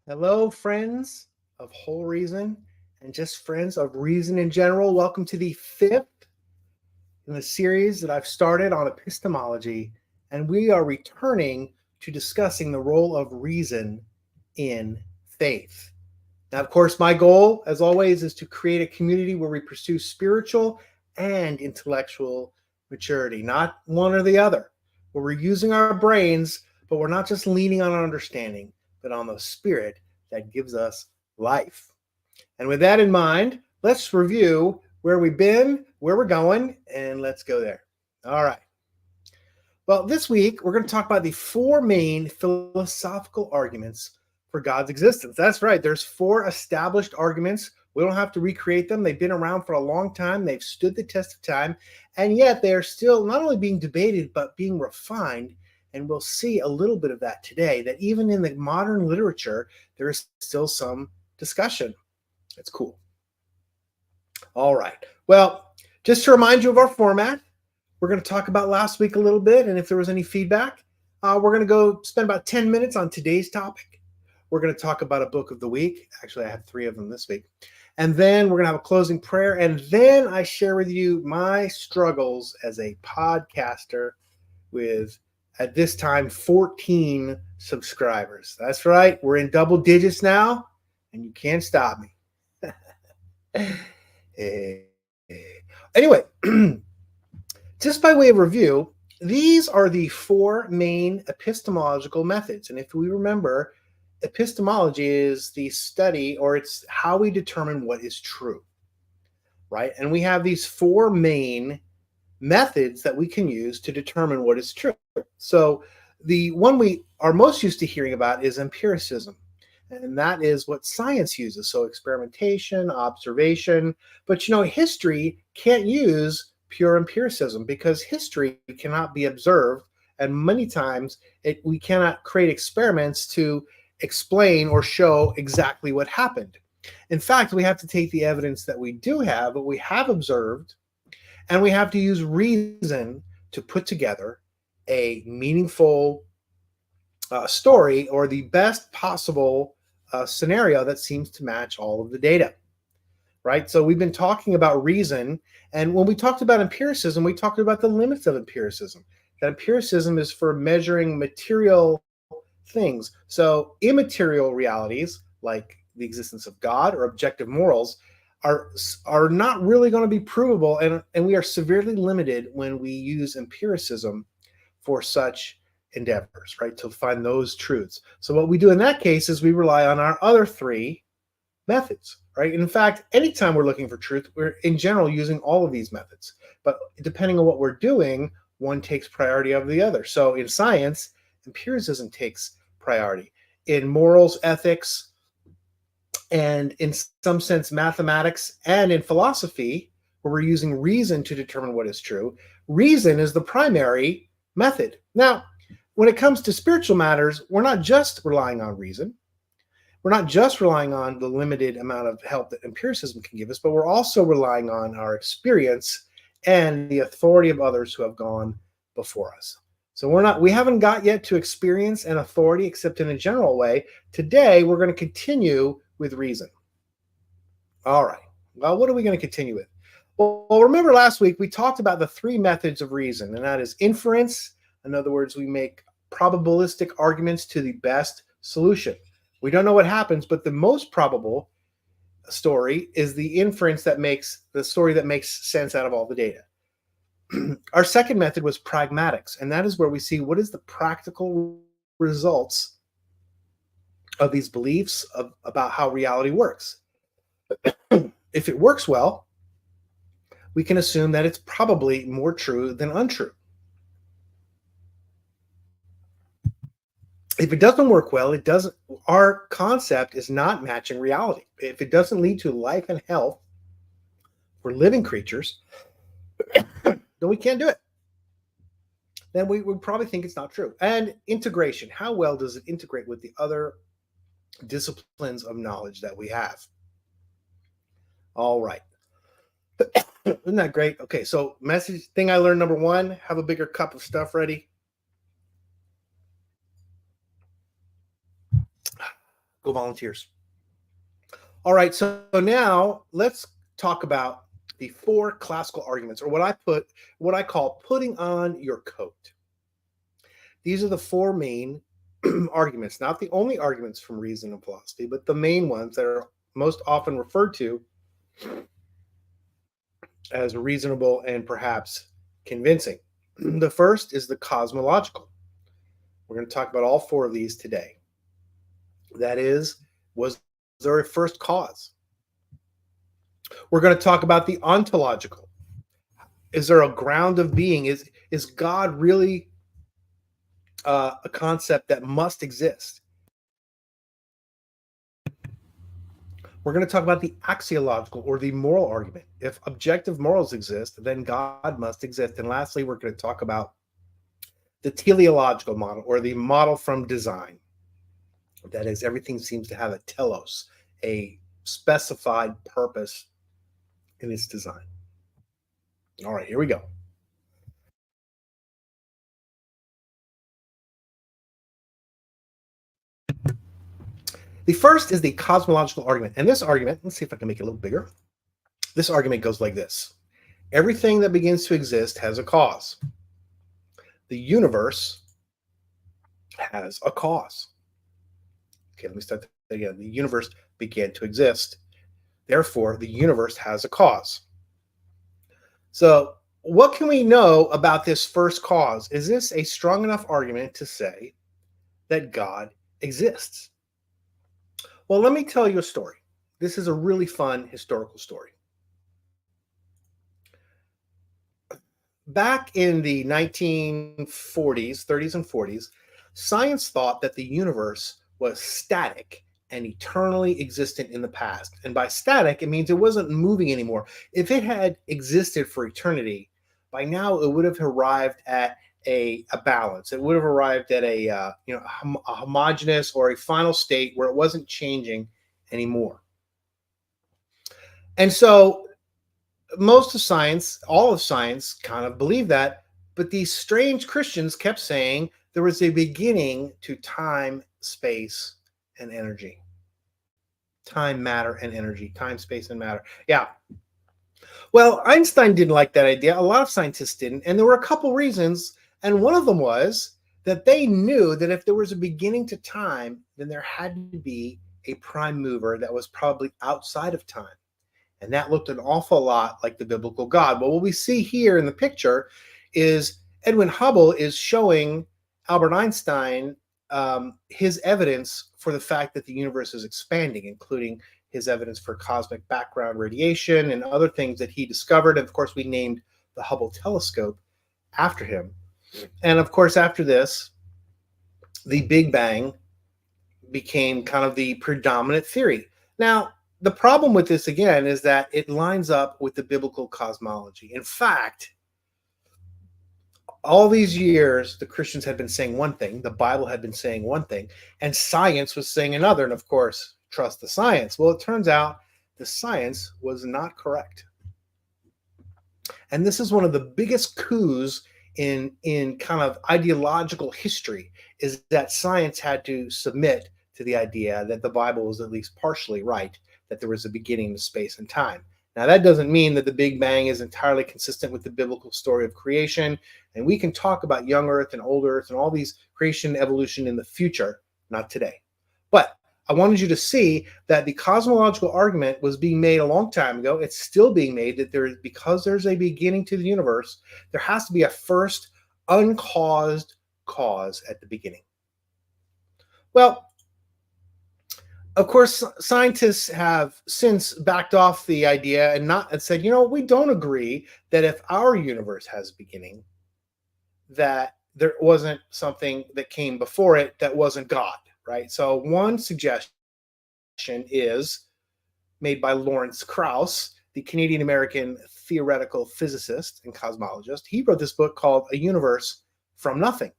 Hello, friends of whole reason and just friends of reason in general. Welcome to the fifth in the series that I've started on epistemology, and we are returning to discussing the role of reason in faith. Now, of course, my goal, as always, is to create a community where we pursue spiritual and intellectual maturity, not one or the other, where we're using our brains, but we're not just leaning on our understanding, but on the spirit that gives us life. And with that in mind, let's review where we've been, where we're going, and let's go there. All right. Well, this week, we're going to talk about the four main philosophical arguments for God's existence. That's right. There's four established arguments. We don't have to recreate them. They've been around for a long time. They've stood the test of time. And yet they are still not only being debated, but being refined. And we'll see a little bit of that today, that even in the modern literature, there is still some discussion. That's cool. All right. Well, just to remind you of our format, we're going to talk about last week a little bit. And if there was any feedback, we're going to go spend about 10 minutes on today's topic. We're going to talk about a book of the week. Actually, I have 3 of them this week. And then we're going to have a closing prayer. And then I share with you my struggles as a podcaster with, at this time, 14 subscribers. That's right. We're in double digits now, and you can't stop me. Anyway, just by way of review, these are the 4 main epistemological methods. And if we remember, epistemology is the study, or it's how we determine what is true, right? And we have these 4 main methods that we can use to determine what is true. So the one we are most used to hearing about is empiricism. And that is what science uses. So experimentation, observation. But history can't use pure empiricism because history cannot be observed. And many times we cannot create experiments to explain or show exactly what happened. In fact, we have to take the evidence that we do have, what we have observed, and we have to use reason to put together a meaningful story, or the best possible scenario that seems to match all of the data, right? So we've been talking about reason, and when we talked about empiricism, we talked about the limits of empiricism. That empiricism is for measuring material things. So immaterial realities, like the existence of God or objective morals, are not really going to be provable, and we are severely limited when we use empiricism for such endeavors, right, to find those truths. So what we do in that case is we rely on our other 3 methods, right? In fact, anytime we're looking for truth, we're in general using all of these methods. But depending on what we're doing, one takes priority over the other. So in science, empiricism takes priority. In morals, ethics, and in some sense mathematics, and in philosophy, where we're using reason to determine what is true, reason is the primary method. Now, when it comes to spiritual matters, we're not just relying on reason. We're not just relying on the limited amount of help that empiricism can give us, but we're also relying on our experience and the authority of others who have gone before us. So we haven't got yet to experience and authority except in a general way. Today, we're going to continue with reason. All right. Well, what are we going to continue with? Well, remember last week we talked about the 3 methods of reason, and that is inference. In other words, we make probabilistic arguments to the best solution. We don't know what happens, but the most probable story is the inference that makes the story that makes sense out of all the data. Our second method was pragmatics, and that is where we see what is the practical results of these beliefs about how reality works. If it works well, we can assume that it's probably more true than untrue. If it doesn't work well, our concept is not matching reality. If it doesn't lead to life and health for living creatures, then we can't do it. Then we would probably think it's not true. And integration, how well does it integrate with the other disciplines of knowledge that we have? All right. Isn't that great? Okay, so message thing I learned, number 1, have a bigger cup of stuff ready. Go Volunteers. All right, so now let's talk about the four classical arguments, or what I call putting on your coat. These are the four main arguments, not the only arguments from reason and philosophy, but the main ones that are most often referred to as reasonable and perhaps convincing. The first is the cosmological. We're going to talk about all four of these today. That is, was there a first cause? We're going to talk about the ontological. Is there a ground of being? Is God really a concept that must exist? We're going to talk about the axiological, or the moral argument. If objective morals exist, then God must exist. And lastly, we're going to talk about the teleological model, or the model from design. That is, everything seems to have a telos, a specified purpose in its design. All right, here we go. The first is the cosmological argument. And this argument, let's see if I can make it a little bigger. This argument goes like this. Everything that begins to exist has a cause. The universe has a cause. Okay, let me start that again. The universe began to exist. Therefore, the universe has a cause. So, what can we know about this first cause? Is this a strong enough argument to say that God exists? Well, let me tell you a story. This is a really fun historical story. Back in the 1940s, 30s, and 40s, science thought that the universe was static and eternally existent in the past. And by static, it means it wasn't moving anymore. If it had existed for eternity, by now it would have arrived at a balance. It would have arrived at a homogeneous or a final state where it wasn't changing anymore. And so most of science, all of science, kind of believed that, but these strange Christians kept saying there was a beginning to time, space, and energy. Time, matter, and energy. Time, space, and matter. Yeah. Well, Einstein didn't like that idea. A lot of scientists didn't. And there were a couple reasons. And one of them was that they knew that if there was a beginning to time, then there had to be a prime mover that was probably outside of time. And that looked an awful lot like the biblical God. But what we see here in the picture is Edwin Hubble is showing Albert Einstein his evidence for the fact that the universe is expanding, including his evidence for cosmic background radiation and other things that he discovered. And of course, we named the Hubble telescope after him. And of course, after this, the Big Bang became kind of the predominant theory. Now, the problem with this, again, is that it lines up with the biblical cosmology. In fact, all these years, the Christians had been saying one thing, the Bible had been saying one thing, and science was saying another. And of course, trust the science. Well, it turns out the science was not correct. And this is one of the biggest coups in kind of ideological history, is that science had to submit to the idea that the Bible was at least partially right, that there was a beginning to space and time. Now, that doesn't mean that the Big Bang is entirely consistent with the biblical story of creation, and we can talk about young Earth and old Earth and all these creation and evolution in the future, not today. But I wanted you to see that the cosmological argument was being made a long time ago. It's still being made that because there's a beginning to the universe, there has to be a first uncaused cause at the beginning. Well, of course, scientists have since backed off the idea and said, we don't agree that if our universe has a beginning, that there wasn't something that came before it that wasn't God, right? So one suggestion is made by Lawrence Krauss, the Canadian-American theoretical physicist and cosmologist. He wrote this book called A Universe from Nothing.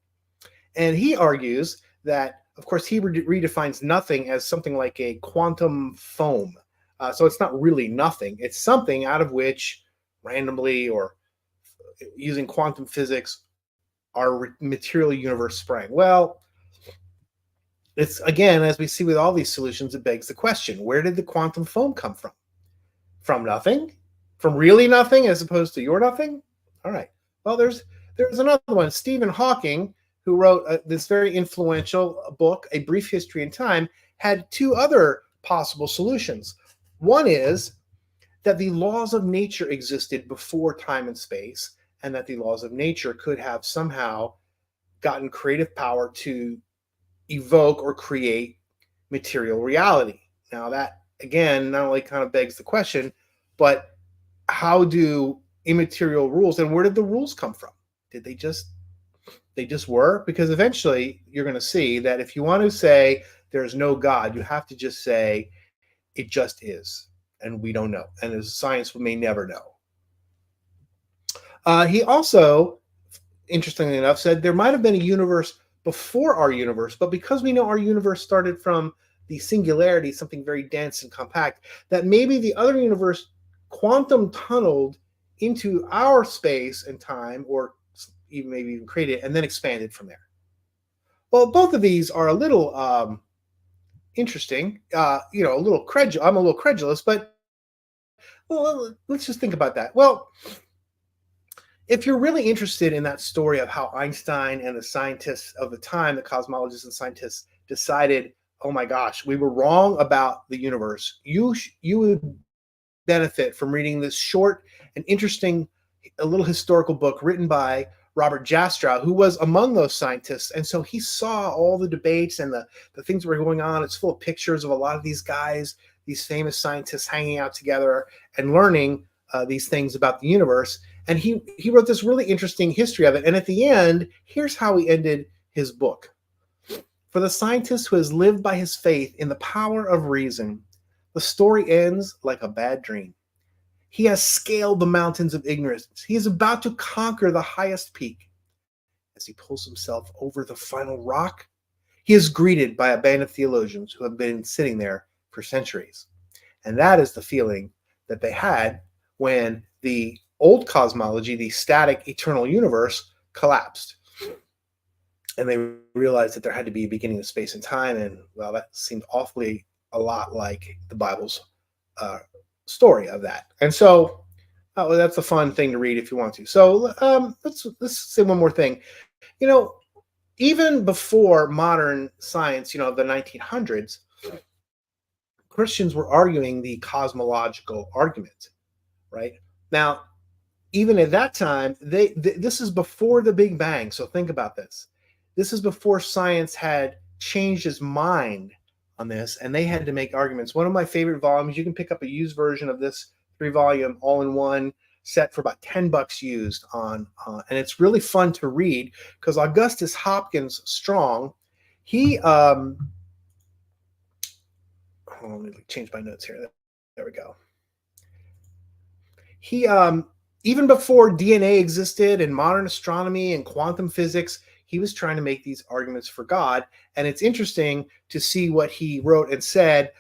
And he argues that, of course, he redefines nothing as something like a quantum foam. So it's not really nothing. It's something out of which randomly or using quantum physics our material universe sprang. Well, It's again, as we see with all these solutions, it begs the question: where did the quantum foam come from? From nothing? From really nothing, as opposed to your nothing? All right. Well, there's another one. Stephen Hawking, who wrote this very influential book, A Brief History in Time, had two other possible solutions. One is that the laws of nature existed before time and space, and that the laws of nature could have somehow gotten creative power to evoke or create material reality. Now, that again not only kind of begs the question, but how do immaterial rules, and where did the rules come from? Did they just were? Because eventually you're going to see that if you want to say there's no God, you have to just say it just is, and we don't know, and as science we may never know. He also, interestingly enough, said there might have been a universe before our universe, but because we know our universe started from the singularity, something very dense and compact, that maybe the other universe quantum tunneled into our space and time, or even maybe even created and then expanded from there. Well, both of these are a little interesting. A little credulous. I'm a little credulous, but well, let's just think about that. Well, if you're really interested in that story of how Einstein and the scientists of the time, the cosmologists and scientists, decided, oh my gosh, we were wrong about the universe, you would benefit from reading this short and interesting, a little historical book written by Robert Jastrow, who was among those scientists. And so he saw all the debates and the things that were going on. It's full of pictures of a lot of these guys, these famous scientists hanging out together and learning these things about the universe. And he wrote this really interesting history of it. And at the end, here's how he ended his book. For the scientist who has lived by his faith in the power of reason, the story ends like a bad dream. He has scaled the mountains of ignorance. He is about to conquer the highest peak. As he pulls himself over the final rock, he is greeted by a band of theologians who have been sitting there for centuries. And that is the feeling that they had when the old cosmology, the static eternal universe, collapsed. And they realized that there had to be a beginning of space and time. And well, that seemed awfully a lot like the Bible's story of that. And so that's a fun thing to read if you want to. So let's say one more thing. Even before modern science, the 1900s, Christians were arguing the cosmological argument, right? Now, even at that time, this is before the Big Bang. So think about this. This is before science had changed its mind on this, and they had to make arguments. One of my favorite volumes, you can pick up a used version of this 3-volume all-in-one set for about $10 used on, and it's really fun to read because Augustus Hopkins Strong, he hold on, let me change my notes here. There we go. He even before DNA existed and modern astronomy and quantum physics, he was trying to make these arguments for God. And it's interesting to see what he wrote and said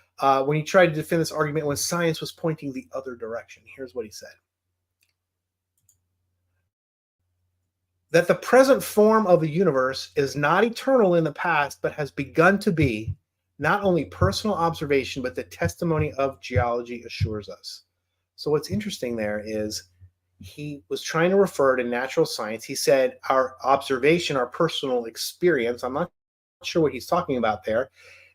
when he tried to defend this argument when science was pointing the other direction. Here's what he said. That the present form of the universe is not eternal in the past, but has begun to be. Not only personal observation, but the testimony of geology assures us. So what's interesting there is he was trying to refer to natural science. He said our observation, our personal experience, I'm not sure what he's talking about there,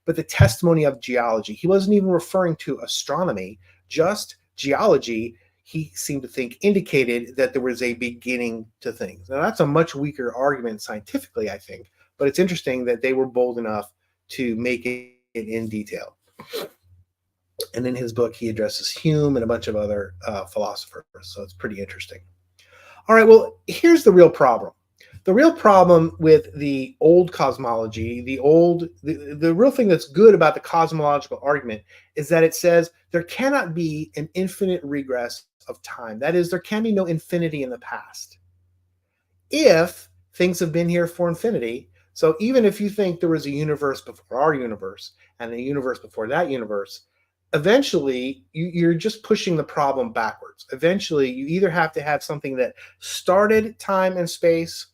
but the testimony of geology. He wasn't even referring to astronomy, just geology. He seemed to think indicated that there was a beginning to things. Now that's a much weaker argument scientifically, I think, but it's interesting that they were bold enough to make it in detail. And in his book, he addresses Hume and a bunch of other philosophers. So it's pretty interesting. All right, well, here's the real problem. The real problem with the old cosmology, the real thing that's good about the cosmological argument is that it says there cannot be an infinite regress of time. That is, there can be no infinity in the past. If things have been here for infinity, so even if you think there was a universe before our universe and a universe before that universe, eventually you're just pushing the problem backwards. Eventually, you either have to have something that started time and space,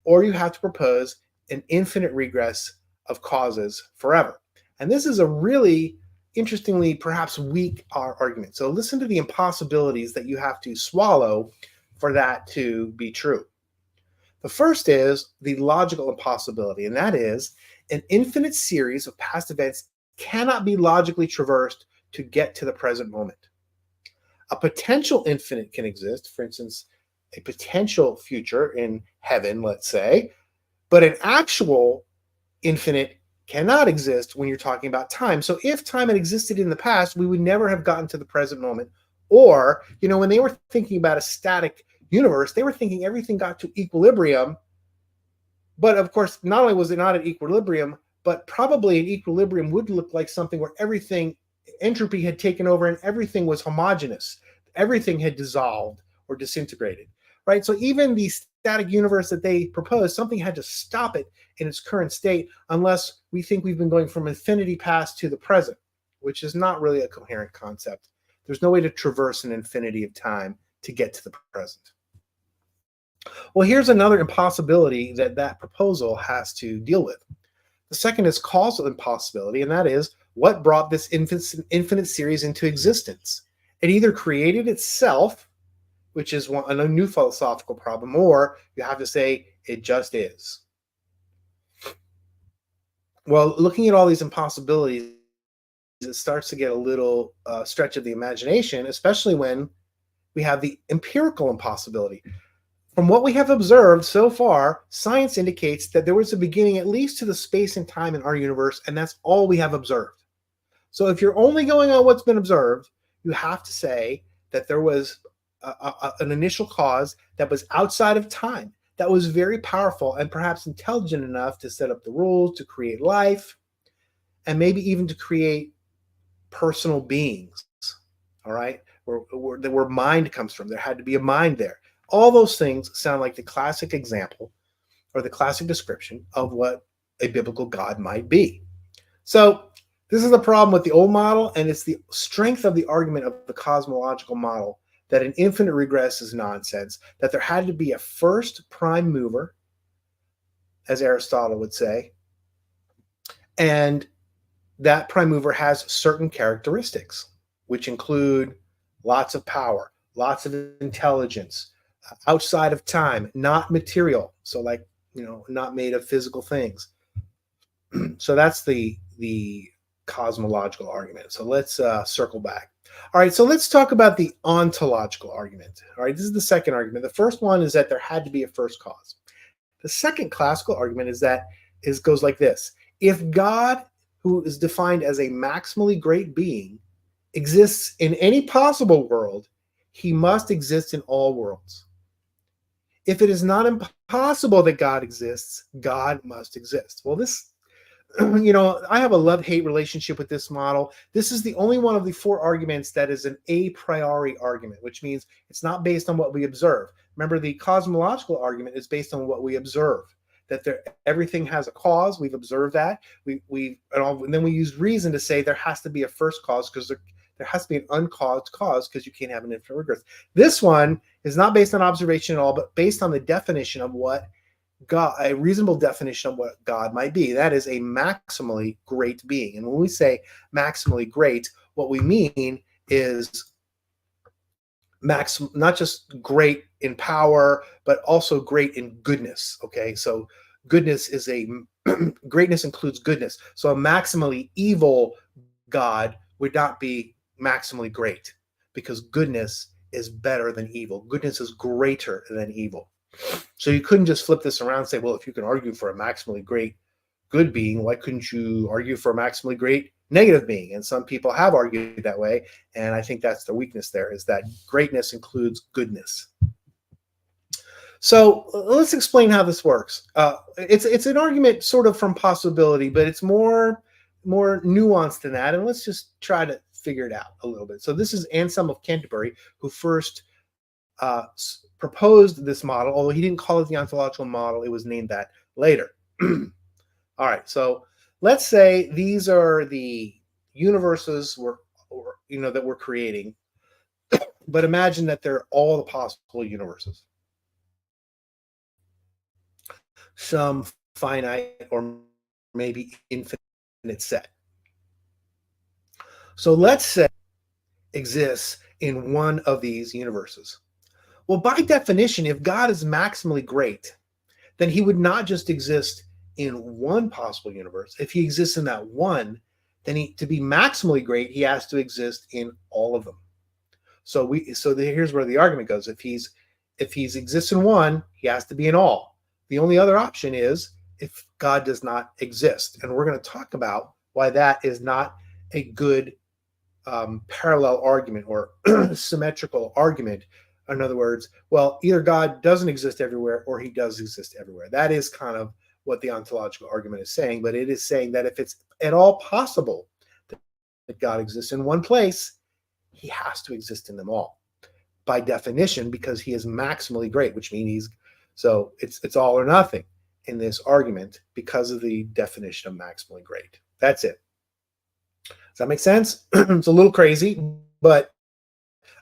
or you have to propose an infinite regress of causes forever. And this is a really interestingly, perhaps weak argument. So listen to the impossibilities that you have to swallow for that to be true. The first is the logical impossibility, and that is an infinite series of past events cannot be logically traversed to get to the present moment. A potential infinite can exist, for instance, a potential future in heaven, let's say, but an actual infinite cannot exist when you're talking about time. So if time had existed in the past, we would never have gotten to the present moment. Or, when they were thinking about a static universe, they were thinking everything got to equilibrium. But of course, not only was it not at equilibrium, but probably an equilibrium would look like something where everything, entropy had taken over and everything was homogeneous. Everything had dissolved or disintegrated, right? So even the static universe that they proposed, something had to stop it in its current state, unless we think we've been going from infinity past to the present, which is not really a coherent concept. There's no way to traverse an infinity of time to get to the present. Well, here's another impossibility that proposal has to deal with. The second is causal impossibility, and that is what brought this infinite series into existence. It either created itself, which is a new philosophical problem, or you have to say it just is. Well, looking at all these impossibilities, it starts to get a little stretch of the imagination, especially when we have the empirical impossibility. From what we have observed so far, science indicates that there was a beginning at least to the space and time in our universe, and that's all we have observed. So if you're only going on what's been observed, you have to say that there was an initial cause that was outside of time, that was very powerful and perhaps intelligent enough to set up the rules, to create life, and maybe even to create personal beings, all right, where mind comes from. There had to be a mind there. All those things sound like the classic example or the classic description of what a biblical God might be. So this is the problem with the old model, and it's the strength of the argument of the cosmological model that an infinite regress is nonsense, that there had to be a first prime mover, as Aristotle would say, and that prime mover has certain characteristics, which include lots of power, lots of intelligence, outside of time, not material, so like, not made of physical things. So that's the cosmological argument. So let's circle back. All right, so let's talk about the ontological argument. All right, this is the second argument. The first one is that there had to be a first cause. The second classical argument goes like this. If God, who is defined as a maximally great being, exists in any possible world, he must exist in all worlds. If it is not impossible that God exists, God must exist. Well, this, I have a love-hate relationship with this model. This is the only one of the four arguments that is an a priori argument, which means it's not based on what we observe. Remember, the cosmological argument is based on what we observe, that everything has a cause. We've observed that. And then we use reason to say there has to be a first cause, because there has to be an uncaused cause, because you can't have an infinite regress. This one is not based on observation at all, but based on the definition of what God, a reasonable definition of what God might be. That is a maximally great being. And when we say maximally great, what we mean is not just great in power, but also great in goodness. Okay, so goodness is greatness includes goodness. So a maximally evil God would not be maximally great, because goodness is better than evil. Goodness is greater than evil. So you couldn't just flip this around and say, well, if you can argue for a maximally great good being, why couldn't you argue for a maximally great negative being? And some people have argued that way, and I think that's the weakness there, is that greatness includes goodness. So let's explain how this works. It's an argument sort of from possibility, but it's more nuanced than that, and let's just try to figure it out a little bit. So this is Anselm of Canterbury, who first proposed this model, although he didn't call it the ontological model. It was named that later. All right, so let's say these are the universes that we're creating, but imagine that they're all the possible universes. Some finite or maybe infinite set. So let's say exists in one of these universes. Well, by definition, if God is maximally great, then he would not just exist in one possible universe. If he exists in that one, then to be maximally great, he has to exist in all of them. Here's where the argument goes. If he's exists in one, he has to be in all. The only other option is if God does not exist, and we're going to talk about why that is not a good parallel argument or symmetrical argument. In other words, well, either God doesn't exist everywhere or he does exist everywhere. That is kind of what the ontological argument is saying, but it is saying that if it's at all possible that God exists in one place, he has to exist in them all by definition, because he is maximally great, which means it's all or nothing in this argument because of the definition of maximally great. That's it. Does that make sense? It's a little crazy, but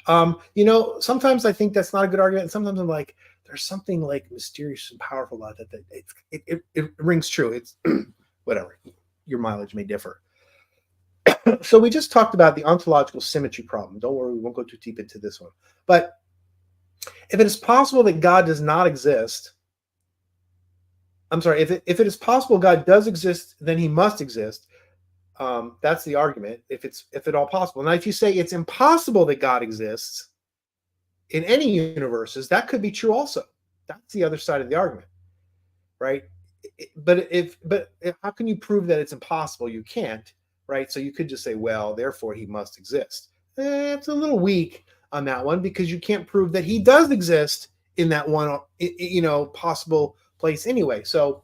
sometimes I think that's not a good argument, and sometimes I'm like, there's something like mysterious and powerful about that. It rings true. It's whatever. Your mileage may differ. So we just talked about the ontological symmetry problem. Don't worry, we won't go too deep into this one. But if it is possible that God does not exist, I'm sorry, if it is possible God does exist, then he must exist. That's the argument, if at all possible. Now, if you say it's impossible that God exists in any universes, that could be true also. That's the other side of the argument, right? But how can you prove that it's impossible? You can't, right? So you could just say, well, therefore he must exist. It's a little weak on that one, because you can't prove that he does exist in that one, possible place anyway. So,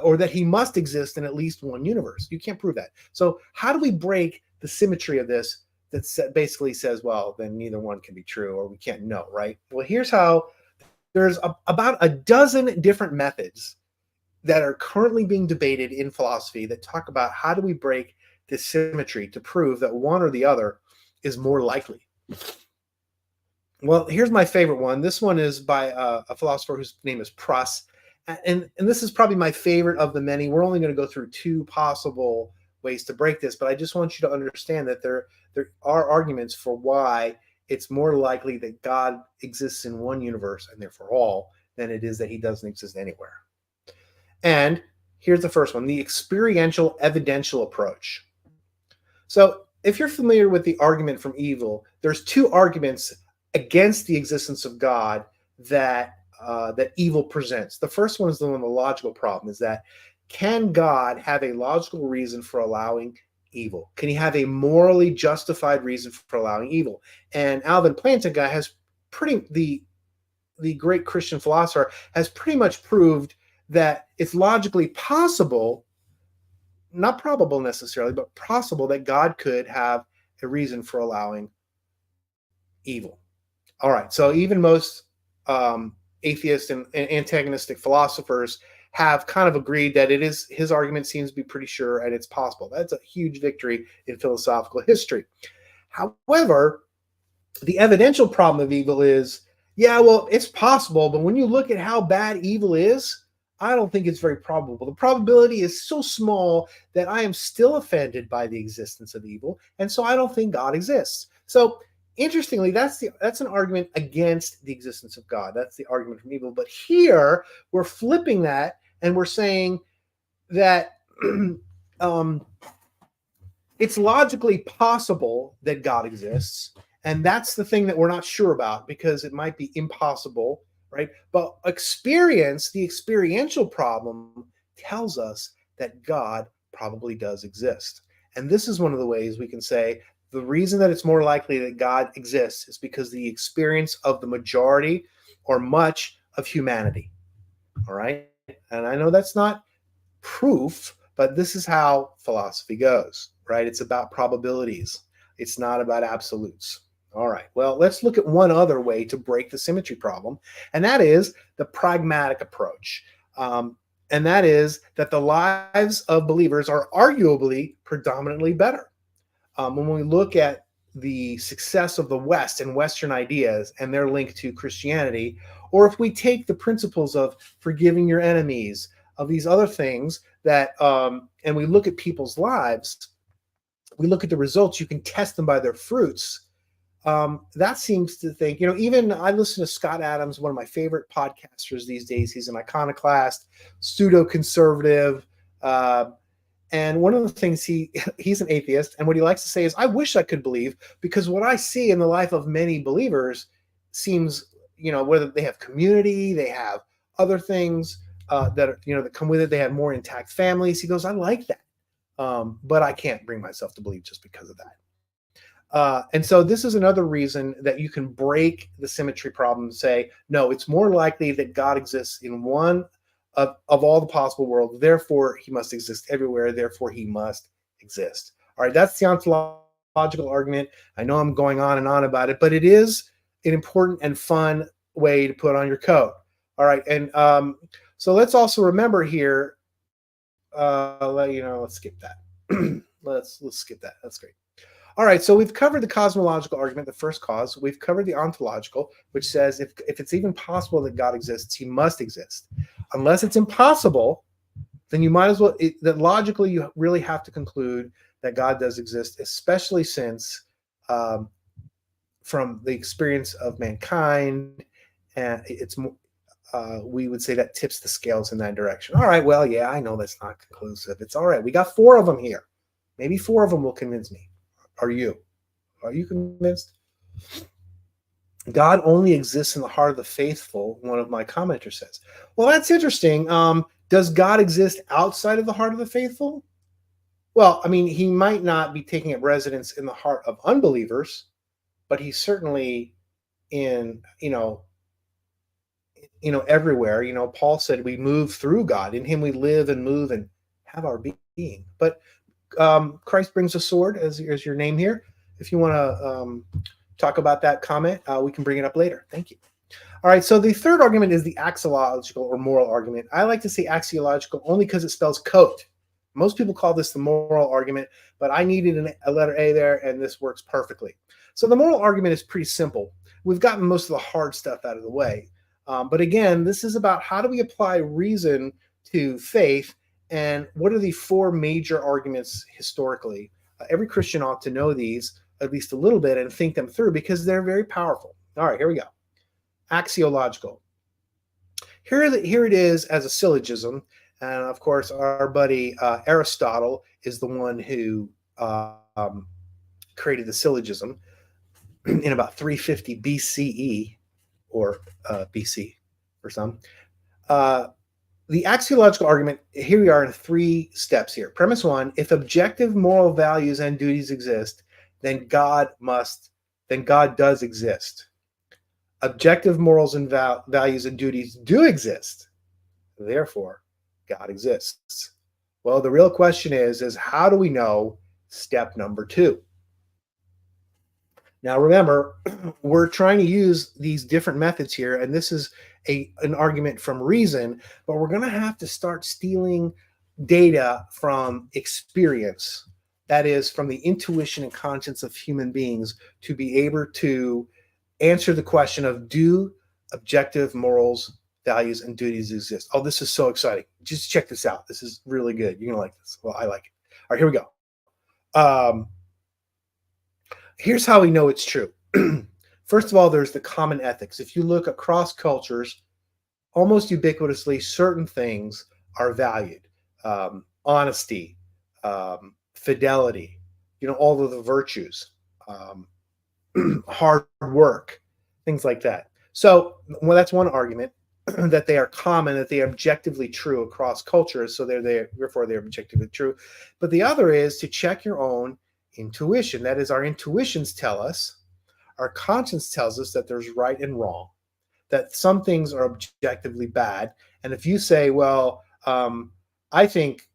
or that he must exist in at least one universe. You can't prove that. So how do we break the symmetry of this that basically says, well, then neither one can be true, or we can't know, right? Well, here's how. There's about a dozen different methods that are currently being debated in philosophy that talk about how do we break this symmetry to prove that one or the other is more likely. Well, here's my favorite one. This one is by a philosopher whose name is Pruss. And this is probably my favorite of the many. We're only going to go through two possible ways to break this, but I just want you to understand that there are arguments for why it's more likely that God exists in one universe, and therefore all, than it is that he doesn't exist anywhere. And here's the first one, the experiential evidential approach. So if you're familiar with the argument from evil, there's two arguments against the existence of God that evil presents. The first one is the one, the logical problem, is that can God have a logical reason for allowing evil? Can he have a morally justified reason for allowing evil? And Alvin Plantinga has the great Christian philosopher has pretty much proved that it's logically possible, not probable necessarily, but possible that God could have a reason for allowing evil. All right, so even most atheist and antagonistic philosophers have kind of agreed that his argument seems to be pretty sure and it's possible. That's a huge victory in philosophical history. However, the evidential problem of evil is, yeah, well, it's possible, but when you look at how bad evil is, I don't think it's very probable. The probability is so small that I am still offended by the existence of evil, and so I don't think God exists. So interestingly, that's an argument against the existence of God. That's the argument from evil. But here we're flipping that, and we're saying that it's logically possible that God exists, and that's the thing that we're not sure about because it might be impossible, right? But the experiential problem tells us that God probably does exist. And this is one of the ways we can say the reason that it's more likely that God exists is because the experience of the majority or much of humanity. All right. And I know that's not proof, but this is how philosophy goes, right? It's about probabilities. It's not about absolutes. All right. Well, let's look at one other way to break the symmetry problem, and that is the pragmatic approach. And that is that the lives of believers are arguably predominantly better. When we look at the success of the West and Western ideas and their link to Christianity, or if we take the principles of forgiving your enemies, of these other things that, and we look at people's lives, we look at the results, you can test them by their fruits. That seems to think, even I listen to Scott Adams, one of my favorite podcasters these days. He's an iconoclast, pseudo conservative. And one of the things he's an atheist, and what he likes to say is, I wish I could believe, because what I see in the life of many believers seems, whether they have community, they have other things that come with it, they have more intact families. He goes, I like that, but I can't bring myself to believe just because of that. And so this is another reason that you can break the symmetry problem and say, no, it's more likely that God exists in one of all the possible worlds. Therefore, he must exist everywhere. Therefore, he must exist. All right, that's the ontological argument. I know I'm going on and on about it, but it is an important and fun way to put on your coat. All right, and so let's also remember here. Let's skip that. let's skip that. That's great. All right, so we've covered the cosmological argument, the first cause. We've covered the ontological, which says if it's even possible that God exists, he must exist. Unless it's impossible, then you might as well, that logically you really have to conclude that God does exist, especially since from the experience of mankind, and we would say that tips the scales in that direction. All right, well, yeah, I know that's not conclusive. It's all right. We got 4 of them here. Maybe 4 of them will convince me. Are you convinced? God only exists in the heart of the faithful, one of my commenters says. Well, that's interesting. Does God exist outside of the heart of the faithful? Well, I mean, he might not be taking up residence in the heart of unbelievers, but he's certainly in, everywhere. Paul said we move through God. In him we live and move and have our being. But Christ brings a sword, as your name here. If you want to talk about that comment, we can bring it up later. Thank you. All right, so the third argument is the axiological or moral argument. I like to say axiological only because it spells coat. Most people call this the moral argument, but I needed a letter A there, and this works perfectly. So the moral argument is pretty simple. We've gotten most of the hard stuff out of the way. But again, this is about how do we apply reason to faith, and what are the 4 major arguments historically? Every Christian ought to know these at least a little bit and think them through because they're very powerful. All right, here we go. Axiological. Here it is as a syllogism. And of course, our buddy Aristotle is the one who created the syllogism in about 350 BCE, or BC for some. The axiological argument, here we are in 3 steps here. Premise 1, if objective moral values and duties exist, then God does exist. Objective morals and values and duties do exist. Therefore, God exists. Well, the real question is how do we know step number 2? Now, remember, we're trying to use these different methods here, and this is an argument from reason, but we're going to have to start stealing data from experience. That is, from the intuition and conscience of human beings to be able to answer the question of, do objective morals, values, and duties exist? Oh, this is so exciting. Just check this out. This is really good. You're going to like this. Well, I like it. All right, here we go. Here's how we know it's true. First of all, there's the common ethics. If you look across cultures, almost ubiquitously, certain things are valued. Honesty, fidelity, all of the virtues, hard work, things like that. So, well, that's one argument, that they are common, that they are objectively true across cultures. So therefore they're objectively true. But the other is to check your own intuition. That is, our intuitions tell us, our conscience tells us that there's right and wrong, that some things are objectively bad. And if you say, well, I think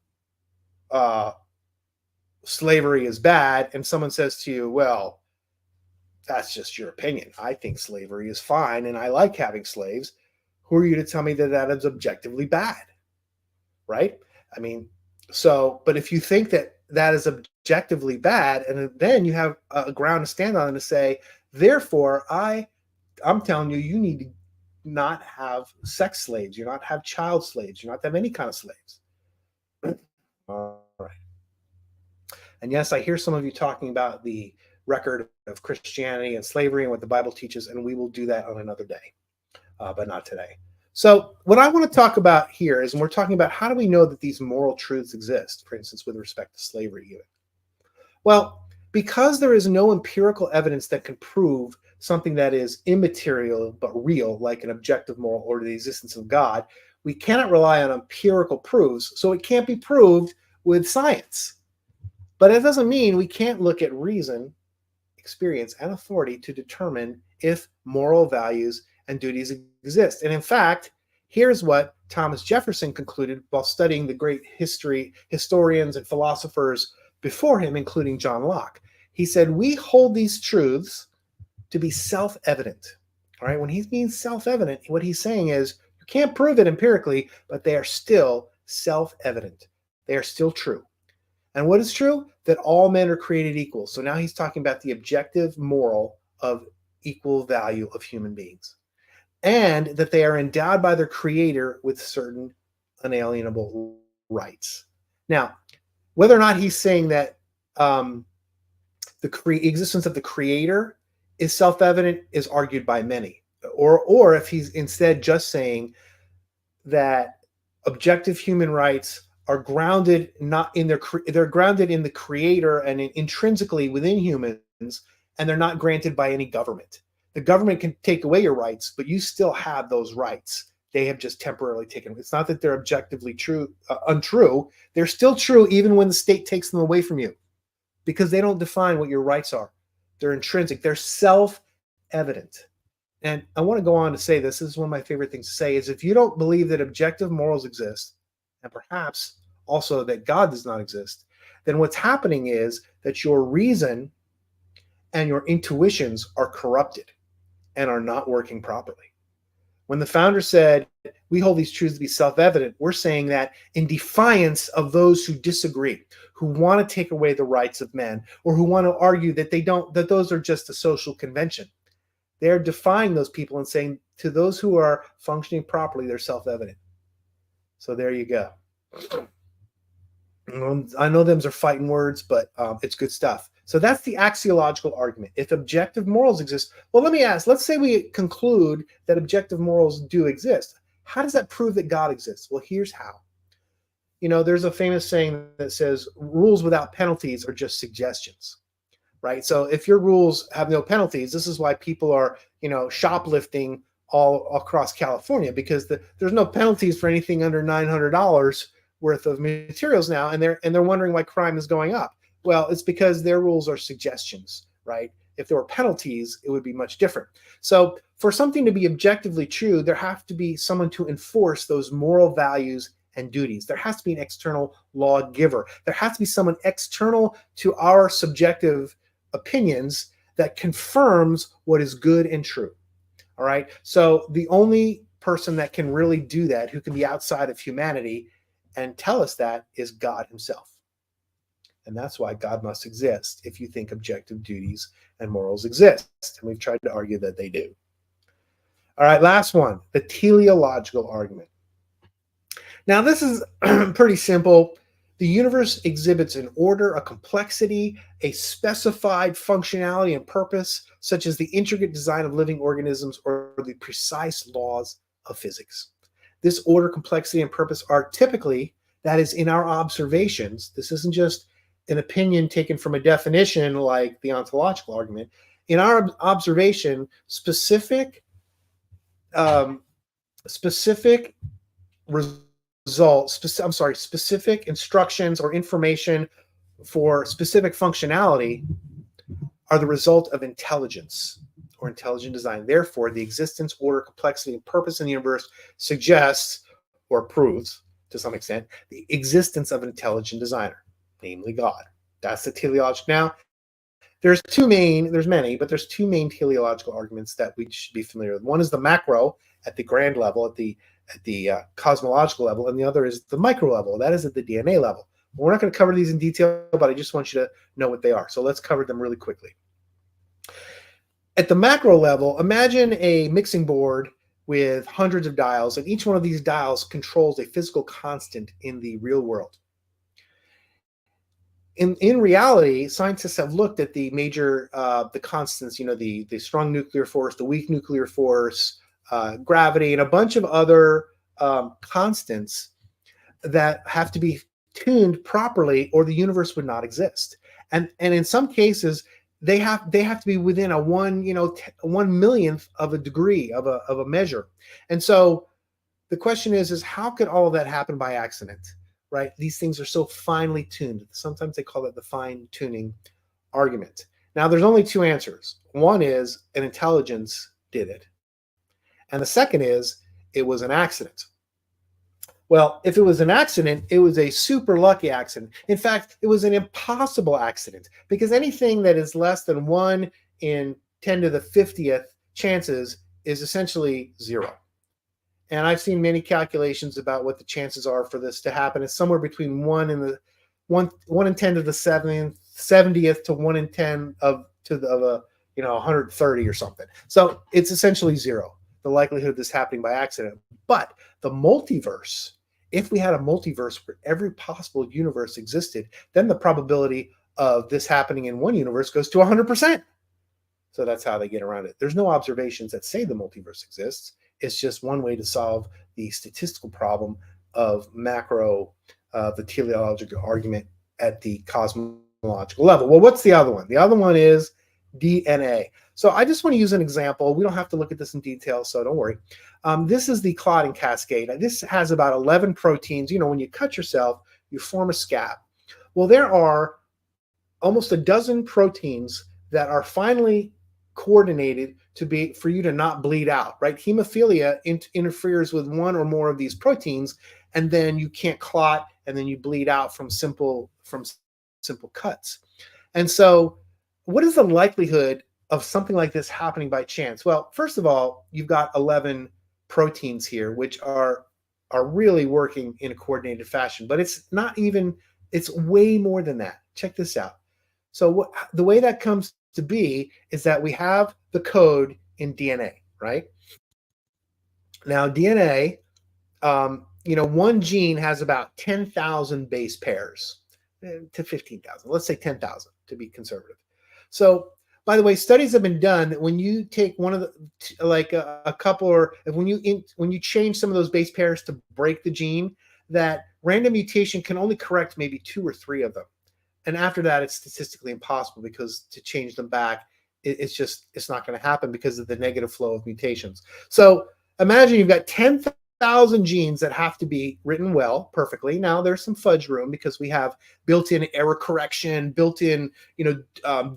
slavery is bad, and someone says to you, well, that's just your opinion. I think slavery is fine, and I like having slaves. Who are you to tell me that that is objectively bad? Right? I mean, so, but if you think that that is objectively bad, and then you have a ground to stand on and to say, therefore, I'm telling you, you need to not have sex slaves. You not have child slaves. You not have any kind of slaves. All right. And yes, I hear some of you talking about the record of Christianity and slavery and what the Bible teaches, and we will do that on another day, but not today. So what I want to talk about here is, and we're talking about how do we know that these moral truths exist, for instance, with respect to slavery even. Well, because there is no empirical evidence that can prove something that is immaterial but real, like an objective moral or the existence of God, we cannot rely on empirical proofs, so it can't be proved with science. But it doesn't mean we can't look at reason, experience, and authority to determine if moral values and duties exist. And in fact, here's what Thomas Jefferson concluded while studying the great historians and philosophers before him, including John Locke. He said, we hold these truths to be self-evident. All right, when he's being self-evident, what he's saying is, you can't prove it empirically, but they are still self-evident. They are still true. And what is true? That all men are created equal. So now he's talking about the objective moral of equal value of human beings. And that they are endowed by their creator with certain unalienable rights. Now, whether or not he's saying that the existence of the creator is self-evident is argued by many. Or if he's instead just saying that objective human rights are grounded not in they're grounded in the creator and intrinsically within humans, and they're not granted by any government. The government can take away your rights, but you still have those rights. They have just temporarily taken them. It's not that they're objectively untrue. They're still true even when the state takes them away from you, because they don't define what your rights are. They're intrinsic. They're self-evident. And I want to go on to say this is one of my favorite things to say, is if you don't believe that objective morals exist, and perhaps also that God does not exist, then what's happening is that your reason and your intuitions are corrupted and are not working properly. When the founder said, we hold these truths to be self-evident, we're saying that in defiance of those who disagree, who want to take away the rights of men, or who want to argue that that those are just a social convention. They're defying those people and saying to those who are functioning properly, they're self-evident. So there you go. I know them's are fighting words, but it's good stuff. So that's the axiological argument. If objective morals exist, well, let me ask, let's say we conclude that objective morals do exist. How does that prove that God exists? Well, here's how. You know, there's a famous saying that says rules without penalties are just suggestions, right? So if your rules have no penalties, this is why people are, shoplifting all across California, because there's no penalties for anything under $900 worth of materials now, and they're wondering why crime is going up. Well, it's because their rules are suggestions, right? If there were penalties, it would be much different. So for something to be objectively true, there has to be someone to enforce those moral values and duties. There has to be an external lawgiver. There has to be someone external to our subjective opinions that confirms what is good and true. All right. So the only person that can really do that, who can be outside of humanity and tell us that, is God himself. And that's why God must exist if you think objective duties and morals exist. And we've tried to argue that they do. All right, last one, the teleological argument. Now, this is pretty simple. The universe exhibits an order, a complexity, a specified functionality and purpose, such as the intricate design of living organisms or the precise laws of physics. This order, complexity, and purpose are typically, that is, in our observations. This isn't just an opinion taken from a definition like the ontological argument. In our observation, specific instructions or information for specific functionality are the result of intelligence or intelligent design. Therefore, the existence, order, complexity, and purpose in the universe suggests or proves, to some extent, the existence of an intelligent designer, namely God. That's the teleological. Now, there's many, but there's two main teleological arguments that we should be familiar with. One is the macro, at the grand level, at the cosmological level, and the other is the micro level. That is at the DNA level. We're not going to cover these in detail, but I just want you to know what they are. So let's cover them really quickly. At the macro level, imagine a mixing board with hundreds of dials, and each one of these dials controls a physical constant in the real world. In reality, scientists have looked at the major the constants, the strong nuclear force, the weak nuclear force, gravity, and a bunch of other constants that have to be tuned properly, or the universe would not exist. And in some cases, they have to be within a 1/millionth of a degree of a measure. And so the question is how could all of that happen by accident? Right? These things are so finely tuned. Sometimes they call it the fine tuning argument. Now, there's only two answers. One is an intelligence did it, and the second is it was an accident. Well, if it was an accident, it was a super lucky accident. In fact, it was an impossible accident, because anything that is less than 1 in 10 to the 50th chances is essentially zero. And I've seen many calculations about what the chances are for this to happen. It's somewhere between 1 in 10 to the 70th to 1 in 10 of 130 or something. So it's essentially zero, the likelihood of this happening by accident. But the multiverse, if we had a multiverse where every possible universe existed, then the probability of this happening in one universe goes to 100%. So that's how they get around it. There's no observations that say the multiverse exists. It's just one way to solve the statistical problem of the teleological argument at the cosmological level. Well, what's the other one? The other one is DNA. So I just want to use an example. We don't have to look at this in detail, so don't worry. This is the clotting cascade. This has about 11 proteins. When you cut yourself, you form a scab. Well, there are almost a dozen proteins that are finally coordinated for you to not bleed out, right? Hemophilia interferes with one or more of these proteins, and then you can't clot, and then you bleed out from simple cuts. And so what is the likelihood of something like this happening by chance? Well, first of all, you've got 11 proteins here, which are really working in a coordinated fashion, but it's way more than that. Check this out. So the way that comes to be is that we have the code in DNA, right? Now, DNA, one gene has about 10,000 base pairs to 15,000. Let's say 10,000 to be conservative. So, by the way, studies have been done that when you take one of the, a couple, or when you change some of those base pairs to break the gene, that random mutation can only correct maybe 2 or 3 of them. And after that, it's statistically impossible, because to change them back, it's not going to happen because of the negative flow of mutations. So imagine you've got 10,000 genes that have to be written well, perfectly. Now there's some fudge room because we have built-in error correction, built-in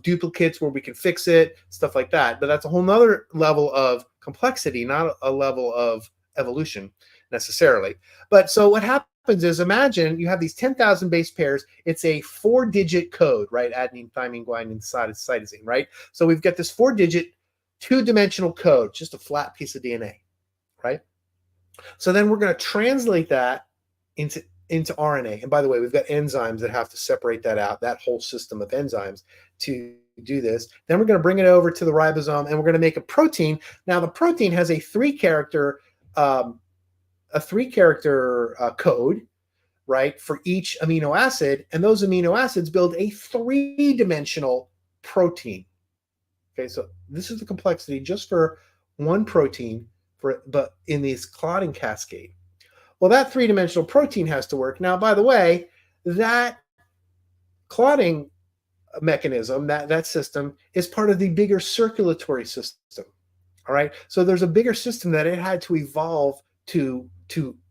duplicates where we can fix it, stuff like that. But that's a whole nother level of complexity, not a level of evolution necessarily. But so what happens is, imagine you have these 10,000 base pairs. It's a 4-digit code, right? Adenine, thymine, guanine, cytosine, right? So we've got this 4-digit, 2-dimensional code, just a flat piece of DNA, right? So then we're going to translate that into RNA. And by the way, we've got enzymes that have to separate that out, that whole system of enzymes to do this. Then we're going to bring it over to the ribosome, and we're going to make a protein. Now, the protein has a 3-character code, right, for each amino acid, and those amino acids build a 3-dimensional protein. Okay, so this is the complexity just for one protein, but in this clotting cascade. Well, that 3-dimensional protein has to work. Now, by the way, that clotting mechanism, that system, is part of the bigger circulatory system. All right, so there's a bigger system that it had to evolve to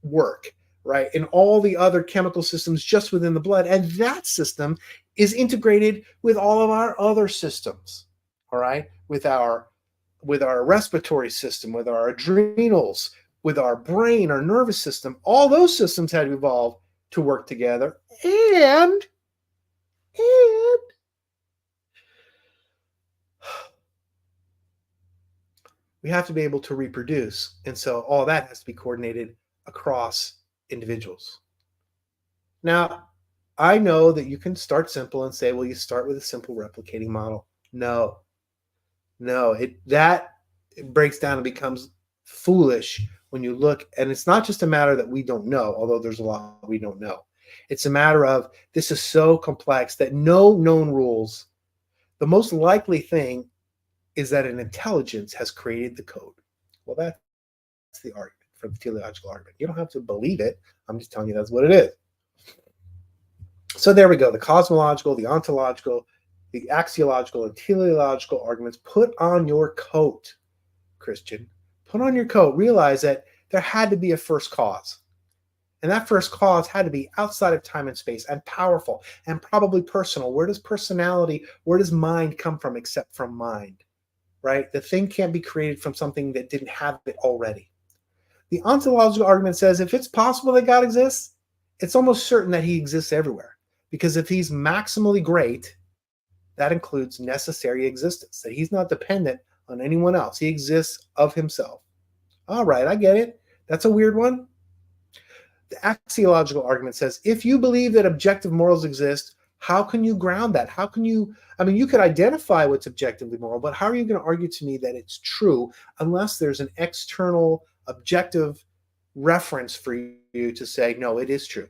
work, right? And all the other chemical systems just within the blood, and that system is integrated with all of our other systems, all right? With our respiratory system, with our adrenals, with our brain, our nervous system. All those systems had to evolve to work together, and we have to be able to reproduce. And so all that has to be coordinated across individuals. Now, I know that you can start simple and say, well, you start with a simple replicating model. No, that breaks down and becomes foolish when you look, and it's not just a matter that we don't know, although there's a lot we don't know. It's a matter of this is so complex that no known rules. The most likely thing is that an intelligence has created the code. Well, that's the argument for the teleological argument. You don't have to believe it. I'm just telling you that's what it is. So there we go. The cosmological, the ontological, the axiological, and teleological arguments. Put on your coat, Christian. Put on your coat. Realize that there had to be a first cause. And that first cause had to be outside of time and space and powerful and probably personal. Where does personality, where does mind come from except from mind? Right? The thing can't be created from something that didn't have it already. The ontological argument says if it's possible that God exists, it's almost certain that he exists everywhere. Because if he's maximally great, that includes necessary existence, that he's not dependent on anyone else. He exists of himself. All right, I get it. That's a weird one. The axiological argument says if you believe that objective morals exist, how can you ground that? How can you, you could identify what's objectively moral, but how are you going to argue to me that it's true unless there's an external objective reference for you to say, no, it is true.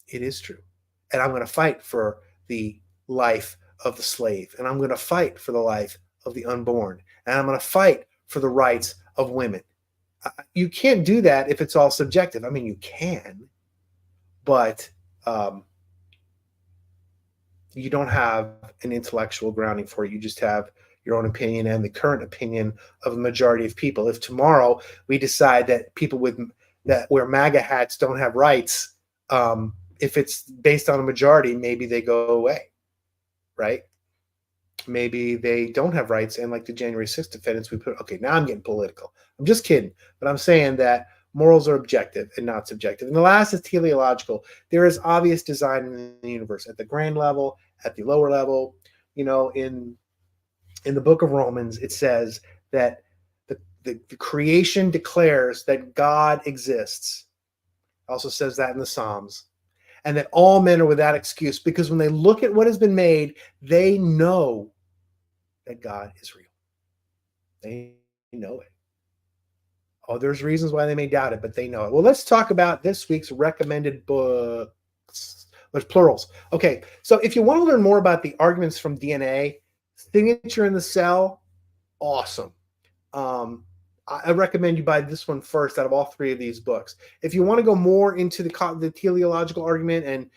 It is true. And I'm going to fight for the life of the slave. And I'm going to fight for the life of the unborn. And I'm going to fight for the rights of women. You can't do that if it's all subjective. You can, but you don't have an intellectual grounding for it. You just have your own opinion and the current opinion of the majority of people. If tomorrow we decide that people that wear MAGA hats don't have rights, if it's based on a majority, maybe they go away, right? Maybe they don't have rights, and like the January 6th defendants, okay, now I'm getting political. I'm just kidding, but I'm saying that morals are objective and not subjective. And the last is teleological. There is obvious design in the universe at the grand level, at the lower level. In the book of Romans, it says that the creation declares that God exists. It also says that in the Psalms. And that all men are without excuse, because when they look at what has been made, they know that God is real. They know it. Oh, there's reasons why they may doubt it, but they know it. Well, let's talk about this week's recommended books. There's plurals. Okay, so if you want to learn more about the arguments from DNA, Signature in the Cell, awesome. I recommend you buy this one first out of all three of these books. If you want to go more into the teleological argument and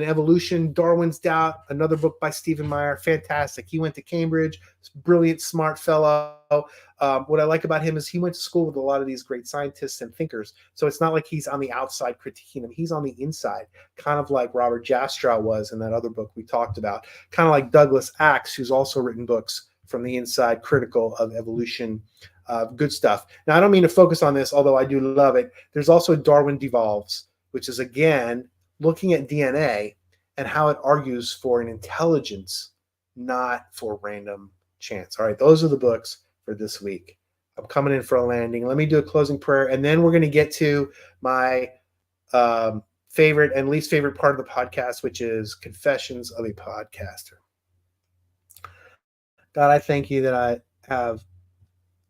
evolution, Darwin's Doubt, another book by Stephen Meyer, fantastic. He went to Cambridge, brilliant, smart fellow. What I like about him is he went to school with a lot of these great scientists and thinkers. So it's not like he's on the outside critiquing them. He's on the inside, kind of like Robert Jastrow was in that other book we talked about, kind of like Douglas Axe, who's also written books from the inside critical of evolution. Good stuff. Now, I don't mean to focus on this, although I do love it. There's also Darwin Devolves, which is, again, looking at DNA and how it argues for an intelligence, not for random chance. All right, those are the books for this week. I'm coming in for a landing. Let me do a closing prayer, and then we're going to get to my favorite and least favorite part of the podcast, which is Confessions of a Podcaster. God, I thank you that I have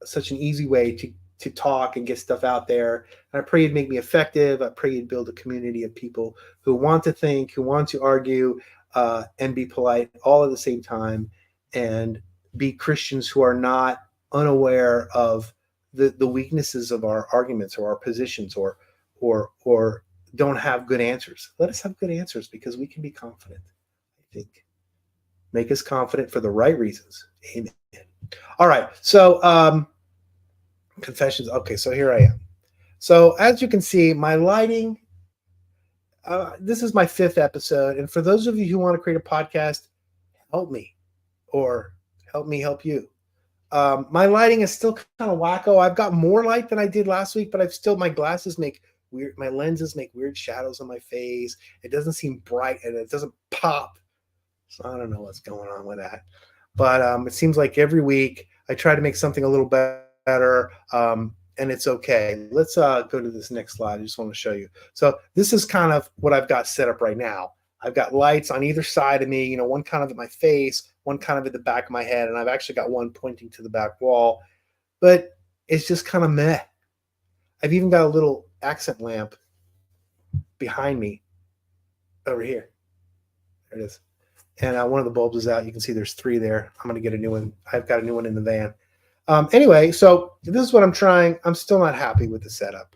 such an easy way to talk and get stuff out there. And I pray you'd make me effective. I pray you'd build a community of people who want to think, who want to argue, and be polite all at the same time, and be Christians who are not unaware of the weaknesses of our arguments or our positions or don't have good answers. Let us have good answers because we can be confident, I think. Make us confident for the right reasons. Amen. All right. So confessions. Okay, so here I am. So as you can see, my lighting, this is my 5th episode. And for those of you who want to create a podcast, help me or help me help you. My lighting is still kind of wacko. I've got more light than I did last week, but my glasses make weird, my lenses make weird shadows on my face. It doesn't seem bright and it doesn't pop. So I don't know what's going on with that. But it seems like every week I try to make something a little better, and it's okay. Let's go to this next slide. I just want to show you. So this is kind of what I've got set up right now. I've got lights on either side of me, one kind of at my face, one kind of at the back of my head, and I've actually got one pointing to the back wall. But it's just kind of meh. I've even got a little accent lamp behind me over here. There it is. And one of the bulbs is out. You can see there's 3 there. I'm going to get a new one. I've got a new one in the van. Anyway, so this is what I'm trying. I'm still not happy with the setup.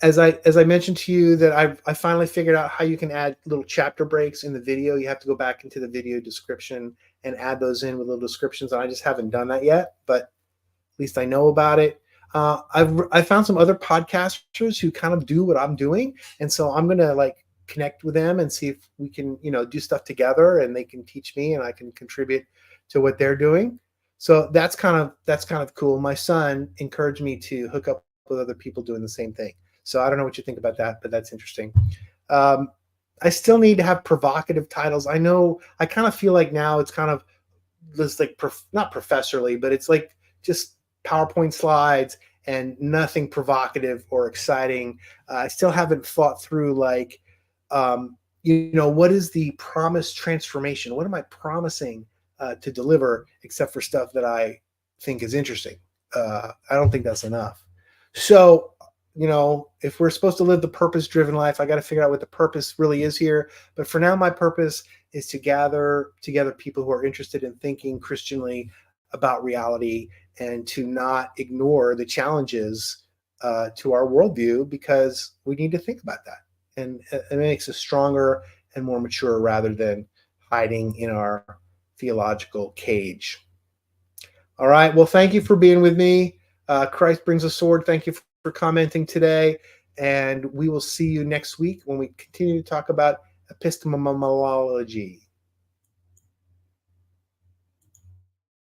As I mentioned to you that I finally figured out how you can add little chapter breaks in the video. You have to go back into the video description and add those in with little descriptions. And I just haven't done that yet, but at least I know about it. I found some other podcasters who kind of do what I'm doing, and so I'm gonna like connect with them and see if we can, do stuff together, and they can teach me and I can contribute to what they're doing. So that's kind of cool. My son encouraged me to hook up with other people doing the same thing. So I don't know what you think about that, but that's interesting. I still need to have provocative titles. I know I kind of feel like now it's kind of this like not professorly, but it's like just PowerPoint slides and nothing provocative or exciting. I still haven't thought through like, what is the promised transformation? What am I promising to deliver, except for stuff that I think is interesting? I don't think that's enough. So, if we're supposed to live the purpose-driven life, I got to figure out what the purpose really is here. But for now, my purpose is to gather together people who are interested in thinking Christianly about reality and to not ignore the challenges to our worldview, because we need to think about that. And it makes us stronger and more mature rather than hiding in our theological cage. All right. Well, thank you for being with me. Christ brings a sword. Thank you for commenting today. And we will see you next week when we continue to talk about epistemology.